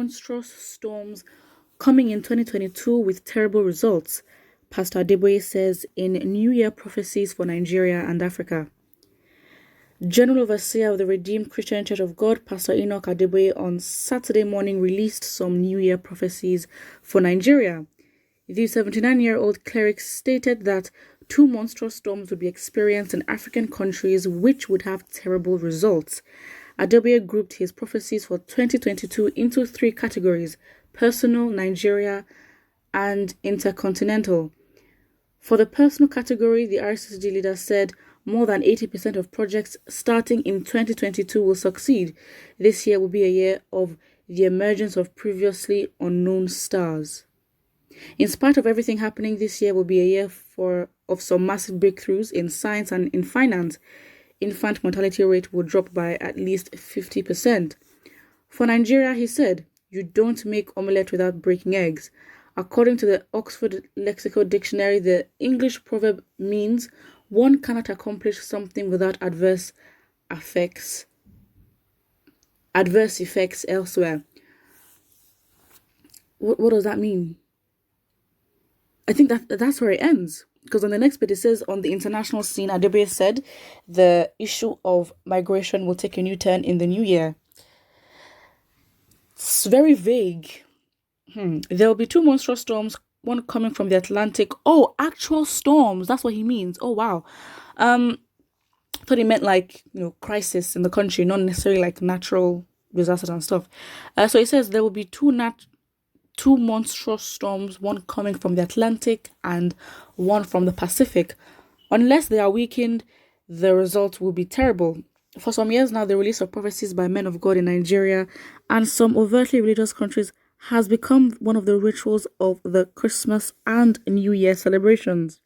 monstrous storms coming in 2022 with terrible results, Pastor Adeboye says in New Year prophecies for Nigeria and Africa. General Overseer of the Redeemed Christian Church of God, Pastor Enoch Adeboye, on Saturday morning released some New Year prophecies for Nigeria. The 79-year-old cleric stated that 2 monstrous storms would be experienced in African countries which would have terrible results. Adeboye grouped his prophecies for 2022 into 3 categories: personal, Nigeria, and intercontinental. For the personal category, the RCCG leader said more than 80% of projects starting in 2022 will succeed. This year will be a year of the emergence of previously unknown stars. In spite of everything happening, this year will be a year of some massive breakthroughs in science and in finance. Infant mortality rate will drop by at least 50%. For Nigeria, he said, you don't make omelette without breaking eggs. According to the Oxford Lexical Dictionary, the English proverb means one cannot accomplish something without adverse effects elsewhere. What does that mean? I think that's where it ends. Because on the next bit, it says, on the international scene, Adeboye said the issue of migration will take a new turn in the new year. It's very vague. There will be 2 monstrous storms, one coming from the Atlantic. Oh, actual storms. That's what he means. Oh, wow. I thought he meant like, crisis in the country, not necessarily like natural disasters and stuff. So he says there will be 2 monstrous storms, one coming from the Atlantic and one from the Pacific. Unless they are weakened, the result will be terrible. For some years now, the release of prophecies by men of God in Nigeria and some overtly religious countries has become one of the rituals of the Christmas and New Year celebrations.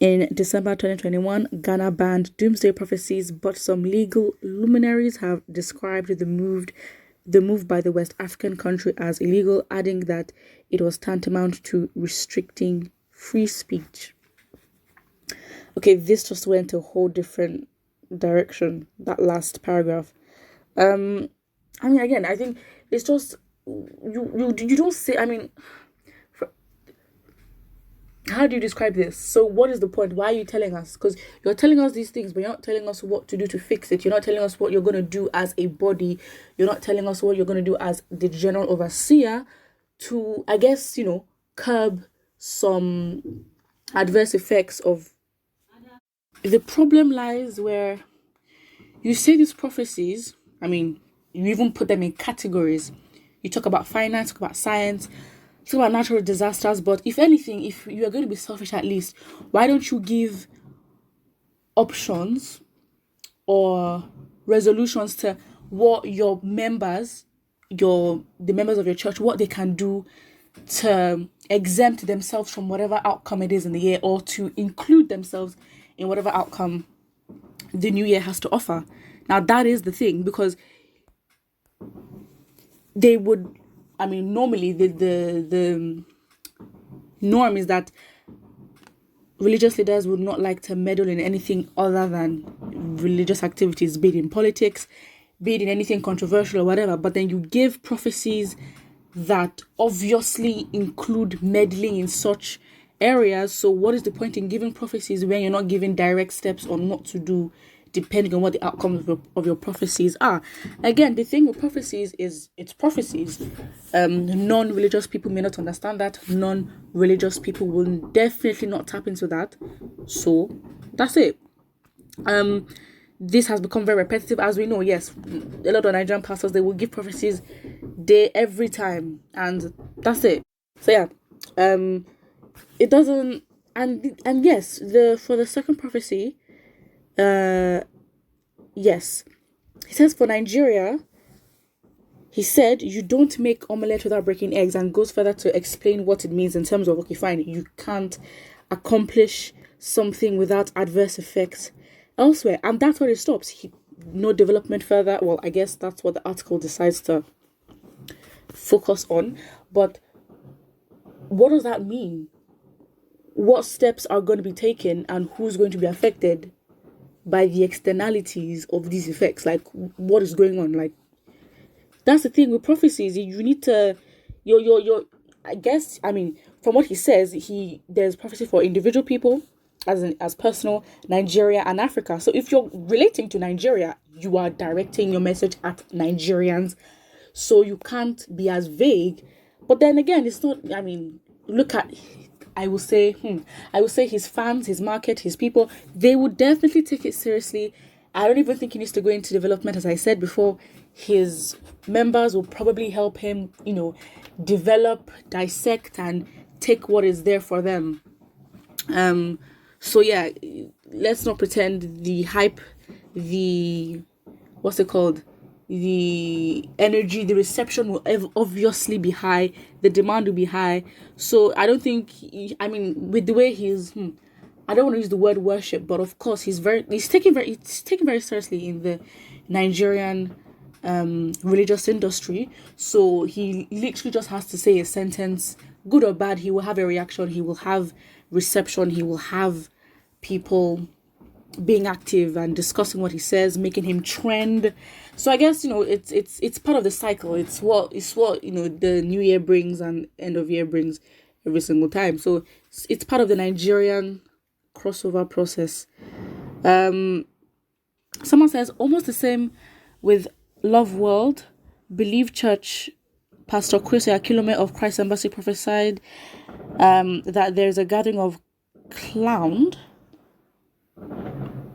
In December 2021, Ghana banned doomsday prophecies, but some legal luminaries have described the move by the West African country as illegal, adding that it was tantamount to restricting free speech. Okay, this just went a whole different direction, that last paragraph. Again, I think it's just, you don't say, how do you describe this? So what is the point? Why are you telling us? Because you're telling us these things, but you're not telling us what to do to fix it. You're not telling us what you're going to do as a body. You're not telling us what you're going to do as the general overseer to, I guess, curb some adverse effects of. The problem lies where you say these prophecies, you even put them in categories. You talk about finance, talk about science, talk about natural disasters, but if anything, if you are going to be selfish at least, why don't you give options or resolutions to what your members, the members of your church, what they can do to exempt themselves from whatever outcome it is in the year, or to include themselves in whatever outcome the new year has to offer. Now that is the thing, because they would, normally the norm is that religious leaders would not like to meddle in anything other than religious activities, be it in politics, be it in anything controversial or whatever. But then you give prophecies that obviously include meddling in such areas. So what is the point in giving prophecies when you're not giving direct steps on what to do, depending on what the outcomes of your prophecies are? Again, the thing with prophecies is it's prophecies. Non-religious people may not understand that. Non-religious people will definitely not tap into that. So that's it. This has become very repetitive, as we know. Yes, a lot of Nigerian pastors, they will give prophecies every time, and that's it. So yeah, it doesn't. And yes, for the second prophecy, yes, he says for Nigeria, he said you don't make omelette without breaking eggs, and goes further to explain what it means in terms of, okay, fine, you can't accomplish something without adverse effects elsewhere, and that's where it stops. No development further. Well, I guess that's what the article decides to focus on. But what does that mean? What steps are going to be taken, and who's going to be affected by the externalities of these effects? Like, what is going on? Like, That's the thing with prophecies. You need to, your. I guess, I mean, from what he says, there's prophecy for individual people, as personal, Nigeria and Africa. So if you're relating to Nigeria, you are directing your message at Nigerians. So you can't be as vague. But then again, it's not. I mean, look at. I will say his fans, his market, his people, they would definitely take it seriously. I don't even think he needs to go into development, as I said before. His members will probably help him, develop, dissect, and take what is there for them. So yeah, let's not pretend the hype, the what's it called? The energy, the reception will obviously be high, the demand will be high. So I don't think, I mean, with the way he's, I don't want to use the word worship, but of course he's taken very seriously in the Nigerian religious industry. So he literally just has to say a sentence, good or bad, he will have a reaction, he will have reception, he will have people being active and discussing what he says, making him trend. So I guess it's part of the cycle. It's what the new year brings and end of year brings every single time. So it's part of the Nigerian crossover process. Someone says almost the same with Love World. Believe Church Pastor Chris Akilome of Christ Embassy prophesied that there's a gathering of clown.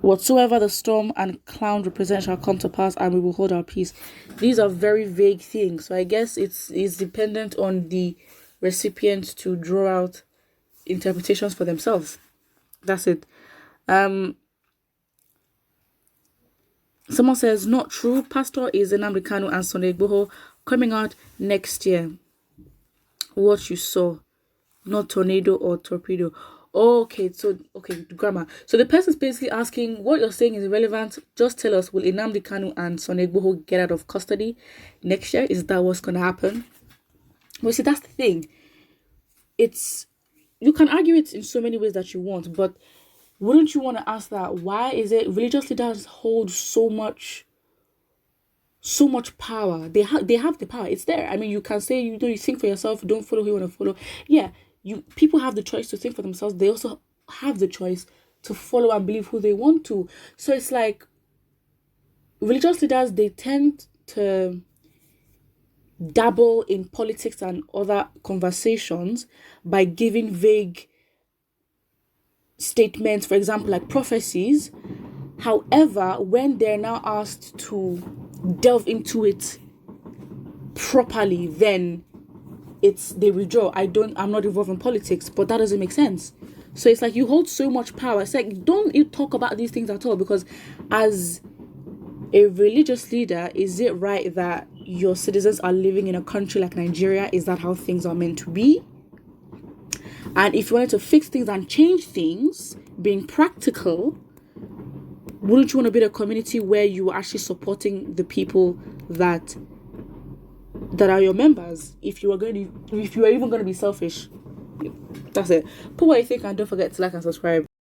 Whatsoever the storm and cloud represent shall come to pass, and we will hold our peace. These are very vague things. So I guess it's dependent on the recipient to draw out interpretations for themselves. That's it. Someone says, not true. Pastor is Nnamdi Kanu and Sunday Igboho coming out next year. What you saw, not tornado or torpedo. Okay, grammar. So the person's basically asking, what you're saying is irrelevant. Just tell us, will Nnamdi Kanu and Sunday Igboho get out of custody next year? Is that what's going to happen? Well, see, that's the thing. You can argue it in so many ways that you want, but wouldn't you want to ask that? Why is it religious leaders hold so much power? They have the power. It's there. I mean, you can say, you think for yourself, don't follow who you want to follow. Yeah. People have the choice to think for themselves. They also have the choice to follow and believe who they want to. So it's like religious leaders, they tend to dabble in politics and other conversations by giving vague statements, for example, like prophecies. However, when they're now asked to delve into it properly, then they withdraw. I'm not involved in politics, but that doesn't make sense. So it's like you hold so much power. It's like, don't you talk about these things at all, because as a religious leader, is it right that your citizens are living in a country like Nigeria? Is that how things are meant to be? And if you wanted to fix things and change things, being practical, wouldn't you want to build a community where you are actually supporting the people that are your members? If you are even going to be selfish, that's it. Put what you think, and don't forget to like and subscribe.